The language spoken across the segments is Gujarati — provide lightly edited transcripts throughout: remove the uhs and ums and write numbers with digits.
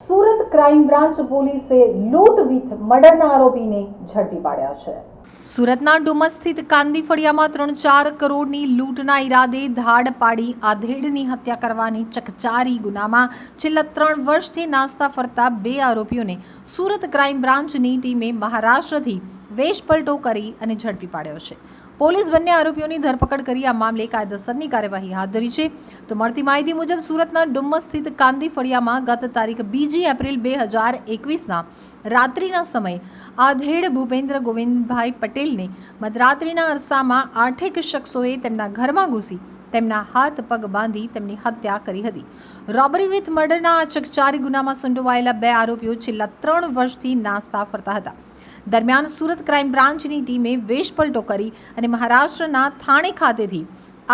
સુરત ક્રાઇમ બ્રાન્ચ પોલીસે લૂંટ વિથ મર્ડરના આરોપીને ઝડપી પાડ્યા છે। સુરતના ડુમસ સ્થિત કાંદી ફળિયામાં 3-4 કરોડની લૂંટના ઈરાદે ધાડ પાડી આધેડની હત્યા કરવાની ચકચારી ગુનામાં છેલ્લા 3 વર્ષથી નાસ્તા ફરતા 2 આરોપીઓને સુરત ક્રાઇમ બ્રાન્ચની ટીમે મહારાષ્ટ્રથી વેશપલટો કરી અને ઝડપી પાડ્યો છે। પોલીસ બંને આરોપીઓની ધરપકડ કરી આ મામલે કાયદેસરની કાર્યવાહી હાથ ધરી છે। તો મળતી માહિતી મુજબ સુરતના ડુમસ સ્થિત કાંદી ફળિયામાં ગત તારીખ 2 એપ્રિલ 2021ના રાત્રિના સમયે આધેડ ભૂપેન્દ્ર ગોવિંદભાઈ પટેલને મધરાત્રિના અરસામાં 8 શખ્સોએ તેમના ઘરમાં ઘૂસી તેમના હાથ પગ બાંધી તેમની હત્યા કરી હતી। રોબરી વિથ મર્ડરના આ ચકચારી ગુનામાં સંડોવાયેલા 2 આરોપીઓ છેલ્લા 3 વર્ષથી નાસ્તા ફરતા હતા। દરમિયાન સુરત ક્રાઇમ બ્રાન્ચની ટીમે વેશપલટો કરી અને મહારાષ્ટ્રના થાણે ખાતેથી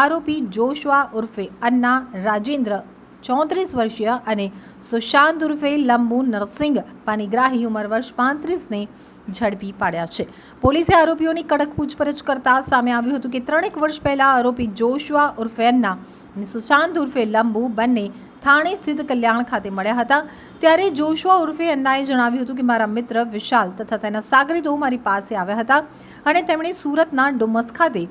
આરોપી જોશવા ઉર્ફે અન્ના રાજેન્દ્ર 34 વર્ષીય અને સુશાંત ઉર્ફે લંબુ નરસિંહ પાનીગ્રાહી ઉંમર વર્ષ 35ને ઝડપી પાડ્યા છે। પોલીસે આરોપીઓની કડક પૂછપરછ કરતા સામે આવ્યું હતું કે 3 વર્ષ પહેલા આરોપી જોશવા ઉર્ફે અન્ના અને સુશાંત ઉર્ફે લંબુ બંને થાણે સ્થિત કલ્યાણ ખાતે મળ્યા હતા। ત્યારે જોશવા ઉર્ફે અન્નાએ જણાવ્યું હતું કે મારા મિત્ર વિશાલ તથા તેના સાગરીતો મારી પાસે આવ્યા હતા અને તેમણે સુરતના ડુમસ ખાતે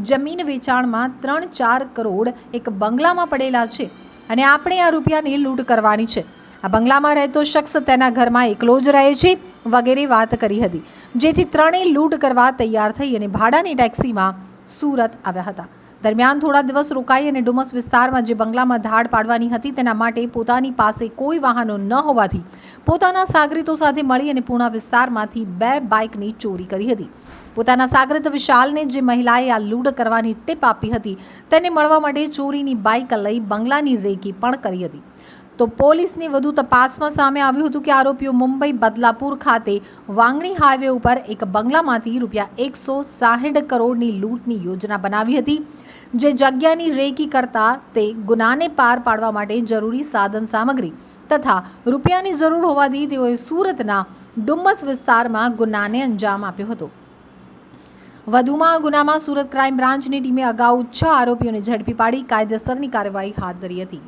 જમીન વેચાણમાં 3-4 કરોડ એક બંગલામાં પડેલા છે અને આપણે આ રૂપિયાની લૂંટ કરવાની છે। આ બંગલામાં રહેતો શખ્સ તેના ઘરમાં એકલો જ રહે છે વગેરે વાત કરી હતી, જેથી ત્રણેય લૂંટ કરવા તૈયાર થઈ અને ભાડાની ટેક્સીમાં સુરત આવ્યા હતા। દરમિયાન થોડા દિવસ રોકાઈ અને ડુમસ વિસ્તારમાં જે બંગલામાં ધાડ પાડવાની હતી તેના માટે પોતાની પાસે કોઈ વાહનો ન હોવાથી પોતાના સાગરીતો સાથે મળી અને પૂર્ણા વિસ્તારમાંથી 2 બાઇકની ચોરી કરી હતી। પોતાના સાગરીત વિશાલને જે મહિલાએ આ લૂંટ કરવાની ટીપ આપી હતી તેને મળવા માટે ચોરીની બાઇક લઈ બંગલાની રેકી પણ કરી હતી। તો પોલીસની વધુ તપાસમાં સામે આવ્યું હતું કે આરોપીઓ મુંબઈ બદલાપુર ખાતે વાંગણી હાઈવે ઉપર એક બંગલામાંથી ₹160 કરોડની લૂંટની યોજના બનાવી હતી। જે જગ્યાની રેકી કરતા તે ગુનાને પાર પાડવા માટે જરૂરી સાધન સામગ્રી તથા રૂપિયાની જરૂર હોવાથી તેઓએ સુરતના ડુમસ વિસ્તારમાં ગુનાને અંજામ આપ્યો હતો। વધુમાં આ ગુનામાં સુરત ક્રાઇમ બ્રાન્ચની ટીમે અગાઉ 6 આરોપીઓને ઝડપી પાડી કાયદેસરની કાર્યવાહી હાથ ધરી હતી।